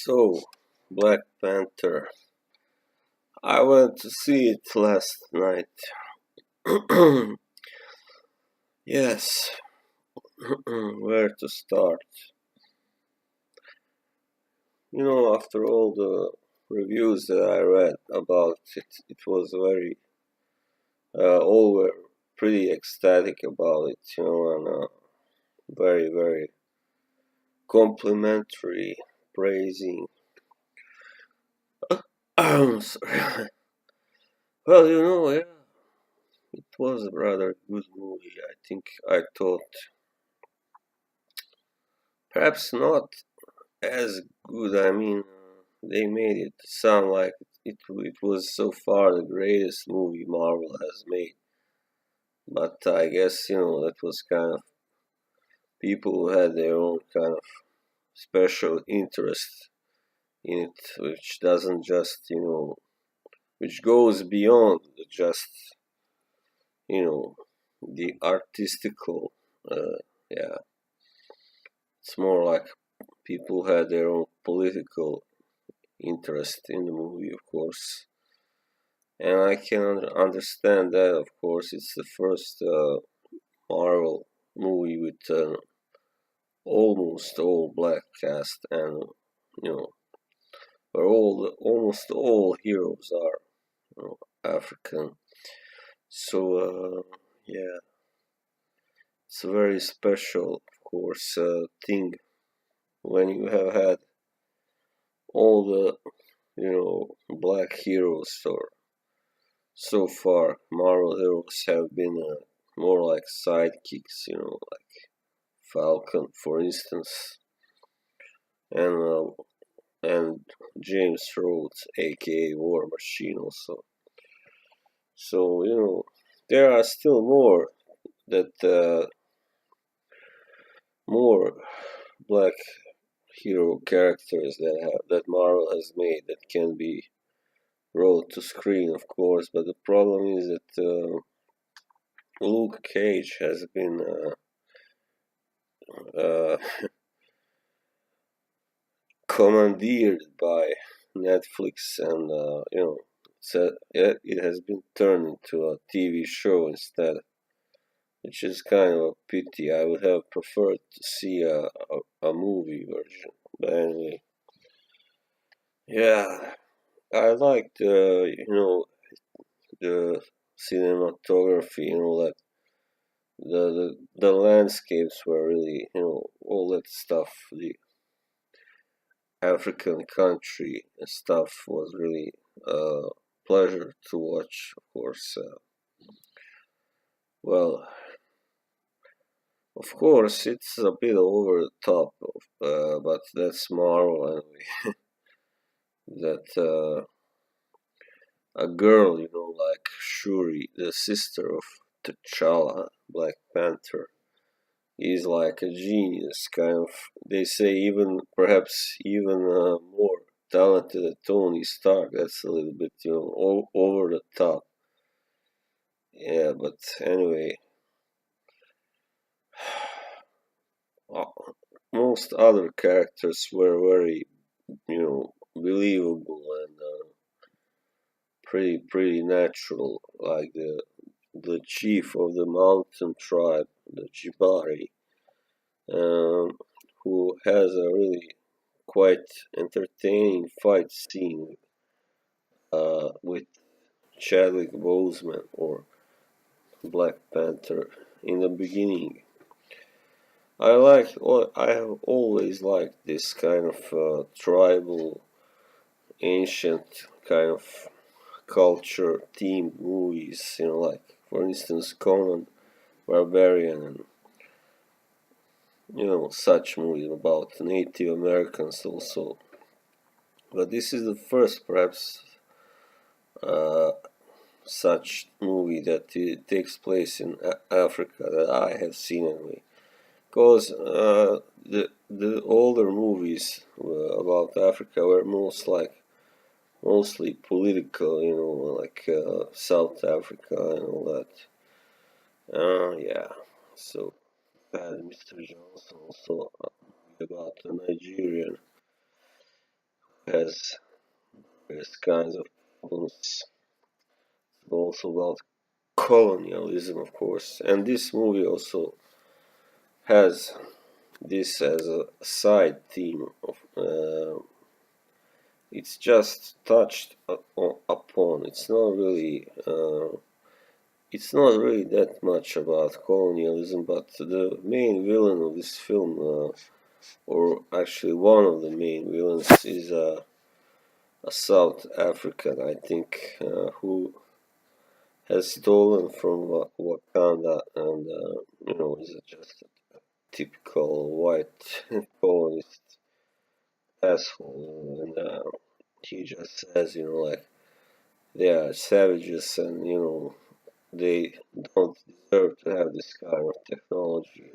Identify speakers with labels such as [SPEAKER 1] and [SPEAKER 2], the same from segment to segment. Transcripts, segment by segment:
[SPEAKER 1] So, Black Panther. I went to see it last night. Yes, where to start? After all the reviews that I read about it, it was all were pretty ecstatic about it, and very, very complimentary, praising. Sorry. Well, yeah, it was a rather good movie. I think I thought perhaps not as good. I mean, they made it sound like it was so far the greatest movie Marvel has made. But I guess, that was kind of people who had their own kind of special interest in it, which doesn't just, which goes beyond just, you know, the artistical, yeah. It's more like people had their own political interest in the movie, of course. And I can understand that, of course. It's the first Marvel movie with almost all black cast, and you know, where almost all heroes are African. So yeah, it's a very special, of course, thing when you have had all the black heroes, or so far Marvel heroes have been more like sidekicks, like Falcon, for instance, and and James Rhodes, aka War Machine, also. So there are still that more black hero characters that Marvel has made that can be brought to screen, of course. But the problem is that Luke Cage has been commandeered by Netflix, and it has been turned into a TV show instead, which is kind of a pity. I would have preferred to see a movie version. But anyway, yeah, I liked the cinematography. Like the landscapes were really all that stuff. The African country stuff was really a pleasure to watch. Of course, well, of course, it's a bit over the top, but that's Marvel anyway. That a girl, like Shuri, the sister of T'Challa, Black Panther, is like a genius, kind of. They say perhaps even more talented than Tony Stark. That's a little bit, over the top. Yeah, but anyway, most other characters were very, believable and pretty natural, like the chief of the mountain tribe, the Jibari, um, who has a really quite entertaining fight scene with Chadwick Boseman, or Black Panther, in the beginning. I have always liked this kind of tribal, ancient kind of culture themed movies, like for instance Conan Barbarian, and such movies about Native Americans also. But this is the first, perhaps, uh, such movie that it takes place in Africa that I have seen anyway. Because the older movies about Africa were mostly political, like South Africa and all that. Yeah. So Mr. Johnson also about the Nigerian has various kinds of problems. It's also about colonialism, of course, and this movie also has this as a side theme of. It's just touched upon. It's not really that much about colonialism, but the main villain of this film, or actually one of the main villains, is a South African, I think, who has stolen from Wakanda, and is just a typical white colonist asshole, and he just says, like they are savages, and they don't deserve to have this kind of technology,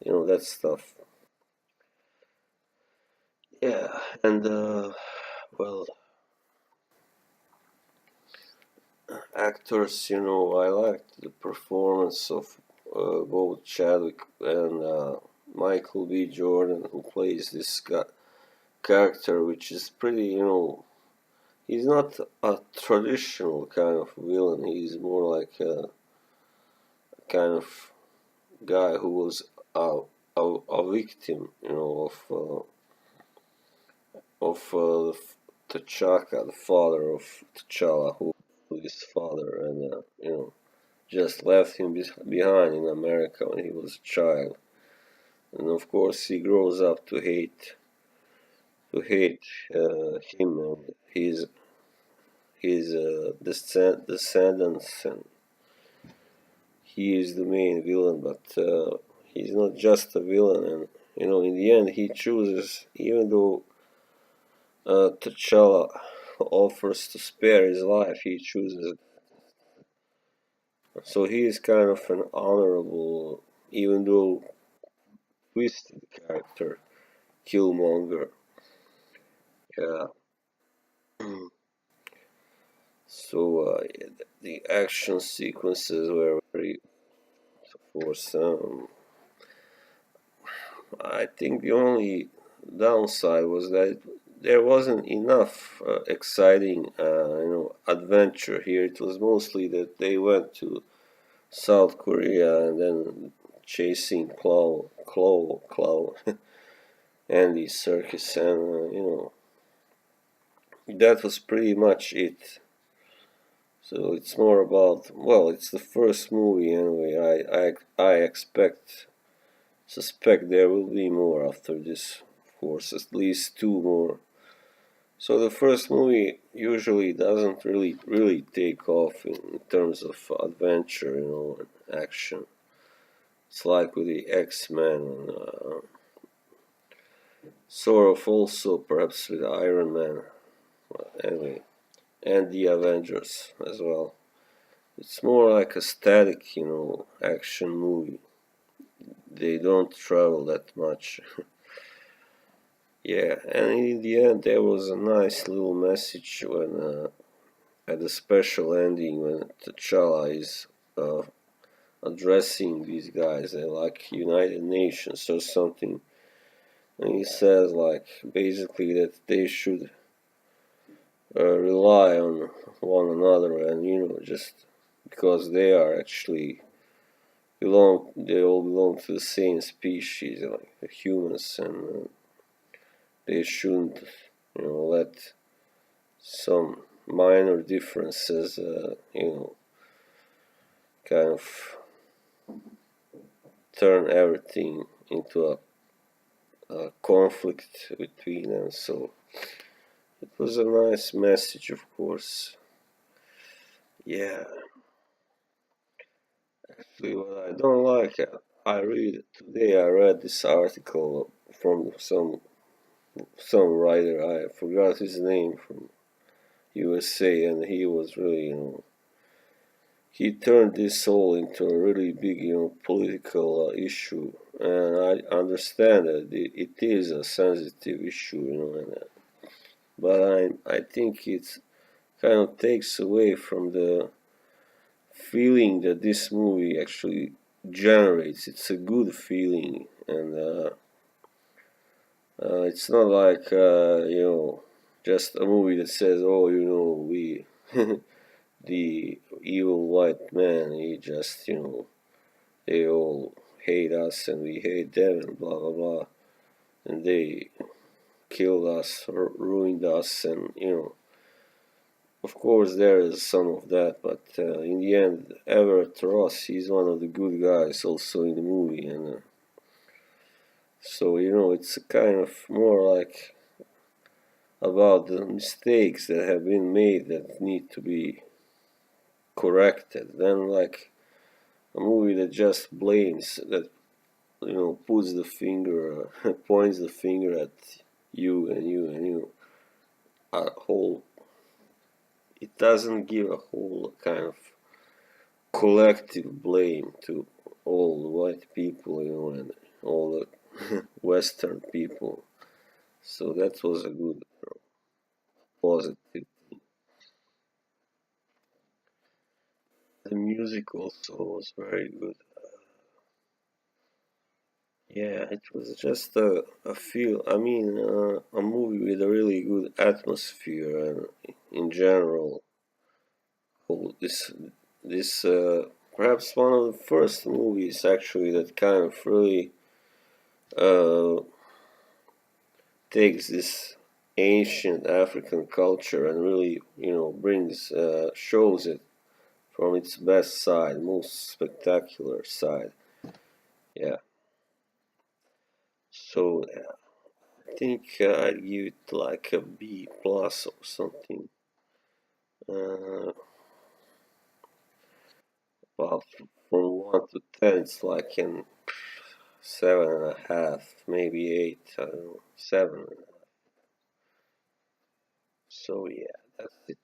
[SPEAKER 1] that stuff. Yeah, and well, actors, I liked the performance of both Chadwick and Michael B. Jordan, who plays this character, which is pretty, he's not a traditional kind of villain. He's more like a kind of guy who was a victim, of T'Chaka, the father of T'Challa, who was his father, and just left him behind in America when he was a child. And of course, he grows up to hate him and his descendants, and he is the main villain. But he's not just a villain, and in the end, he chooses, even though T'Challa offers to spare his life, he chooses. So he is kind of an honorable, even though twisted character, Killmonger. Yeah. So the action sequences were very, of course. I think the only downside was that there wasn't enough exciting, adventure here. It was mostly that they went to South Korea and then chasing Claw, Andy Circus, and that was pretty much it. So it's more about, well, it's the first movie anyway. I suspect there will be more after this. Of course, at least two more. So the first movie usually doesn't really take off in terms of adventure, and action. It's like with the X-Men, and sort of also perhaps with Iron Man. Anyway, and the Avengers as well. It's more like a static, action movie. They don't travel that much. Yeah, and in the end, there was a nice little message when at the special ending when T'Challa is uh, addressing these guys, they're like United Nations or something, and he says like basically that they should rely on one another, and just because they are actually they all belong to the same species, like the humans, and they shouldn't, let some minor differences, kind of turn everything into a conflict between them. So it was a nice message, of course. Yeah, actually, what I don't like, I read this article from some writer. I forgot his name, from USA, and he was really, he turned this all into a really big, political issue. And I understand that it is a sensitive issue, but I think it kind of takes away from the feeling that this movie actually generates. It's a good feeling, and It's not like just a movie that says, "Oh, we the evil white man. He just they all hate us and we hate them and blah blah blah, and they killed us, ruined us, and of course there is some of that, but in the end, Everett Ross, he's one of the good guys also in the movie, and so it's kind of more like about the mistakes that have been made that need to be corrected than like a movie that just blames, that puts the finger, points the finger at you and you and you. A whole, it doesn't give a whole kind of collective blame to all the white people, and all the Western people. So that was a good positive. The music also was very good. Yeah, it was just a feel. I mean, a movie with a really good atmosphere, and in general, this perhaps one of the first movies actually that kind of really uh, takes this ancient African culture and really brings shows it from its best side, most spectacular side. Yeah. So I think I'd give it like a B plus or something. Uh, well, from 1 to 10, it's like an 7.5, maybe 8. I don't know, 7. So yeah, that's it.